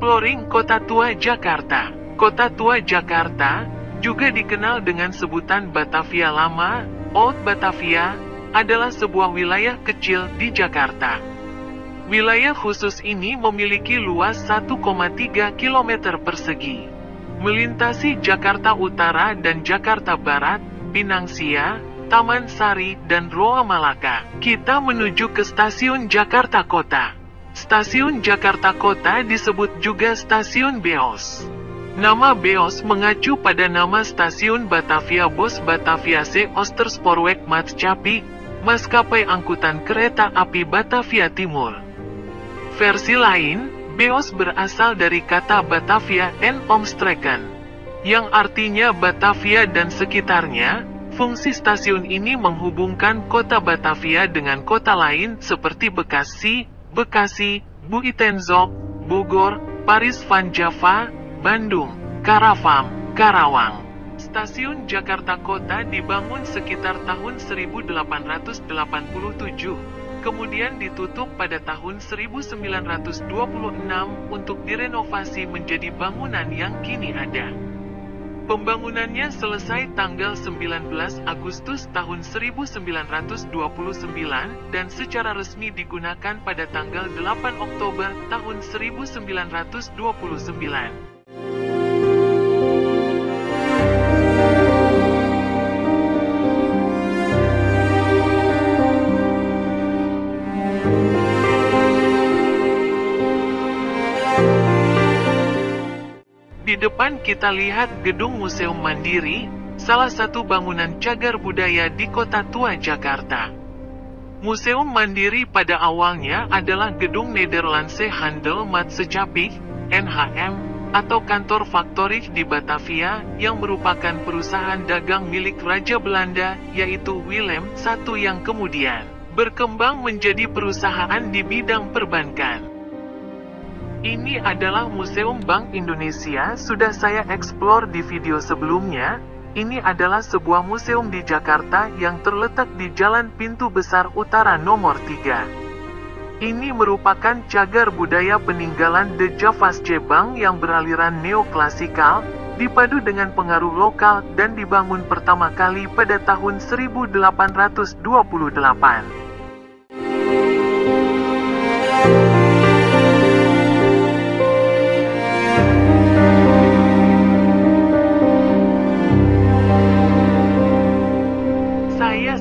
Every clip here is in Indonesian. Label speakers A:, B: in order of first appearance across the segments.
A: Exploring Kota Tua Jakarta. Kota Tua Jakarta, juga dikenal dengan sebutan Batavia Lama, Old Batavia, adalah sebuah wilayah kecil di Jakarta. Wilayah khusus ini memiliki luas 1,3 km persegi. Melintasi Jakarta Utara dan Jakarta Barat, Pinang Sia, Taman Sari, dan Roa Malaka. Kita menuju ke Stasiun Jakarta Kota. Stasiun Jakarta Kota disebut juga Stasiun Beos. Nama Beos mengacu pada nama stasiun Batavia Bos Batavia C Oosterspoorweg Maatschappij, maskapai angkutan kereta api Batavia Timur. Versi lain, Beos berasal dari kata Batavia en Omstreken, yang artinya Batavia dan sekitarnya. Fungsi stasiun ini menghubungkan kota Batavia dengan kota lain seperti Bekasi, Buitenzorg, Bogor, Paris van Java, Bandung, Karawang. Stasiun Jakarta Kota dibangun sekitar tahun 1887, kemudian ditutup pada tahun 1926 untuk direnovasi menjadi bangunan yang kini ada. Pembangunannya selesai tanggal 19 Agustus tahun 1929 dan secara resmi digunakan pada tanggal 8 Oktober tahun 1929. Di depan kita lihat Gedung Museum Mandiri, salah satu bangunan cagar budaya di Kota Tua Jakarta. Museum Mandiri pada awalnya adalah Gedung Nederlandse Handel Maatschappij, NHM, atau kantor faktorik di Batavia, yang merupakan perusahaan dagang milik Raja Belanda, yaitu Willem I yang kemudian berkembang menjadi perusahaan di bidang perbankan. Ini adalah Museum Bank Indonesia, sudah saya eksplor di video sebelumnya. Ini adalah sebuah museum di Jakarta yang terletak di Jalan Pintu Besar Utara nomor 3. Ini merupakan cagar budaya peninggalan The Javasche Bank yang beraliran neoklasikal, dipadu dengan pengaruh lokal dan dibangun pertama kali pada tahun 1828.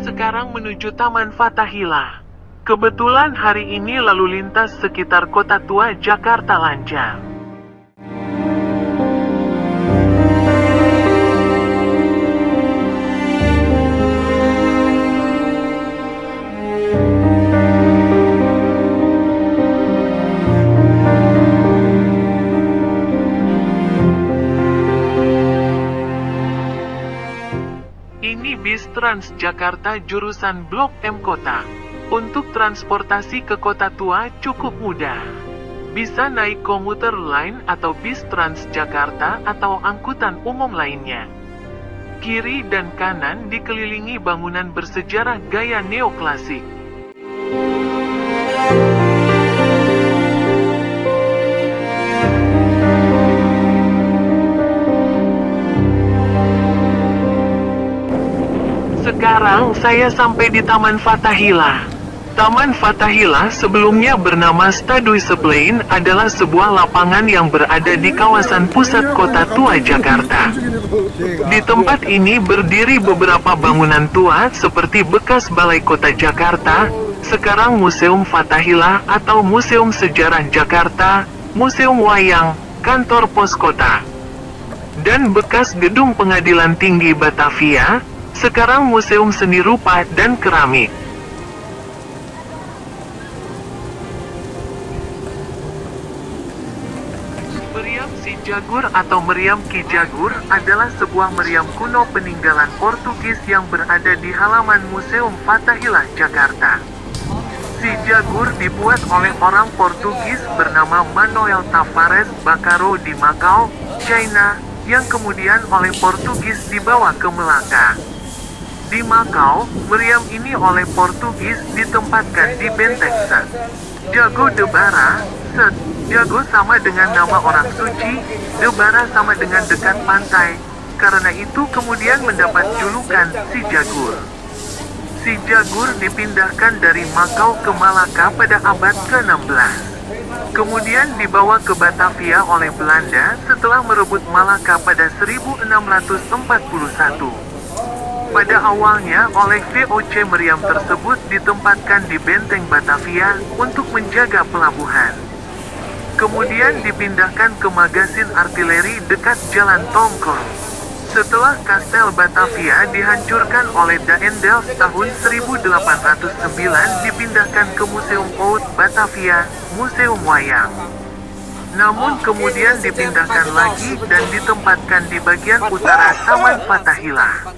A: Sekarang menuju Taman Fathahillah. Kebetulan hari ini lalu lintas sekitar Kota Tua Jakarta lancar. Bis Transjakarta jurusan Blok M Kota. Untuk transportasi ke Kota Tua cukup mudah. Bisa naik komuter lain atau bis Transjakarta atau angkutan umum lainnya. Kiri dan kanan dikelilingi bangunan bersejarah gaya neoklasik. Sekarang saya sampai di Taman Fathahillah. Taman Fathahillah sebelumnya bernama Stadhuisplein adalah sebuah lapangan yang berada di kawasan pusat Kota Tua Jakarta. Di tempat ini berdiri beberapa bangunan tua seperti bekas Balai Kota Jakarta, sekarang Museum Fathahillah atau Museum Sejarah Jakarta, Museum Wayang, Kantor Pos Kota, dan bekas Gedung Pengadilan Tinggi Batavia, sekarang Museum Seni Rupa dan Keramik. Meriam Si Jagur atau Meriam Ki Jagur adalah sebuah meriam kuno peninggalan Portugis yang berada di halaman Museum Fathahillah, Jakarta. Si Jagur dibuat oleh orang Portugis bernama Manuel Tavares Bacaro di Macau, China, yang kemudian oleh Portugis dibawa ke Melaka. Di Macau, meriam ini oleh Portugis ditempatkan di Benteng St. Jago Debara, set. Jago sama dengan nama orang suci, Debara sama dengan dekat pantai. Karena itu kemudian mendapat julukan si Jagur. Si Jagur dipindahkan dari Makau ke Malaka pada abad ke-16. Kemudian dibawa ke Batavia oleh Belanda setelah merebut Malaka pada 1641. Pada awalnya oleh VOC Meriam tersebut ditempatkan di benteng Batavia untuk menjaga pelabuhan. Kemudian dipindahkan ke magasin artileri dekat Jalan Tongkol. Setelah Kastel Batavia dihancurkan oleh Daendels tahun 1809, dipindahkan ke Museum Oud Batavia, Museum Wayang. Namun kemudian dipindahkan lagi dan ditempatkan di bagian utara Taman Fathahillah.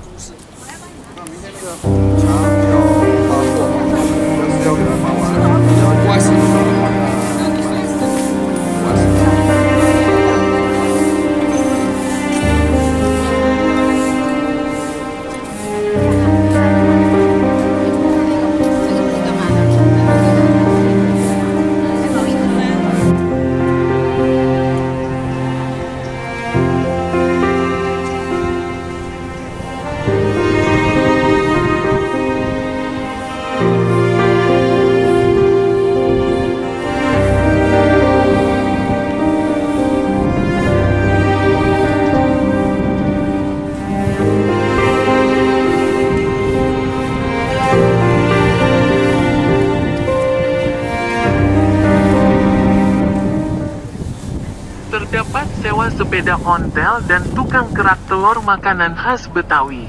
A: Terdapat sewa sepeda ontel dan tukang kerak telur makanan khas Betawi.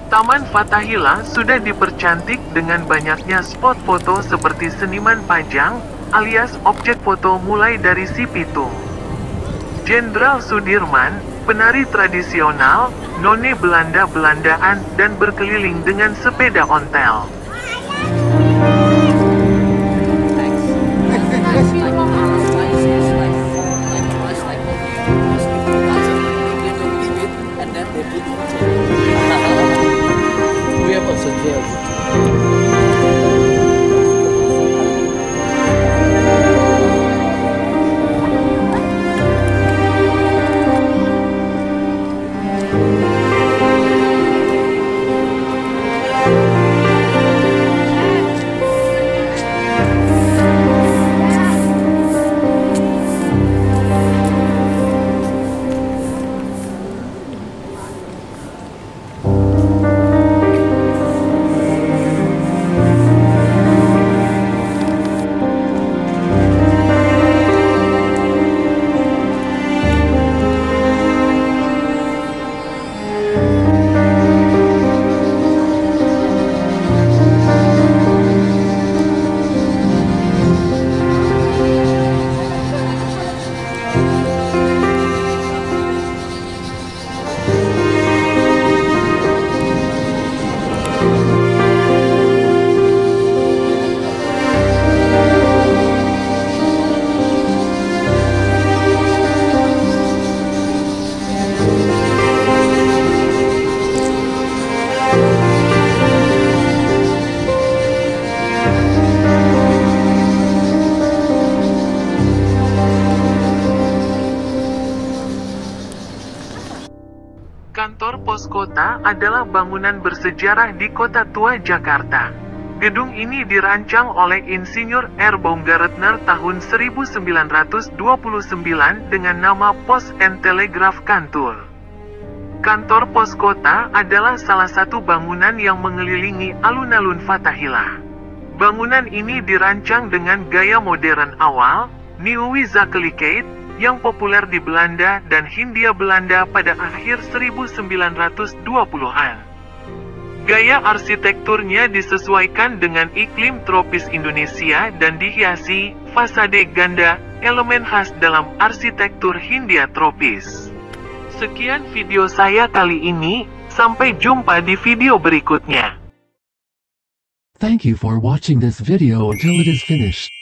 A: Taman Fathahillah sudah dipercantik dengan banyaknya spot foto seperti seniman pajang, alias objek foto mulai dari si Pitung, Jenderal Sudirman, penari tradisional, none Belanda-Belandaan, dan berkeliling dengan sepeda ontel. Kantor Pos Kota adalah bangunan bersejarah di Kota Tua Jakarta. Gedung ini dirancang oleh Insinyur R. Baumgartner tahun 1929 dengan nama Pos and Telegraph Kantor. Kantor Pos Kota adalah salah satu bangunan yang mengelilingi alun-alun Fathahillah. Bangunan ini dirancang dengan gaya modern awal, Nieuwe Zakelijkheid, yang populer di Belanda dan Hindia Belanda pada akhir 1920-an. Gaya arsitekturnya disesuaikan dengan iklim tropis Indonesia dan dihiasi fasade ganda, elemen khas dalam arsitektur Hindia tropis. Sekian video saya kali ini, sampai jumpa di video berikutnya.
B: Thank you for watching this video until it is finished.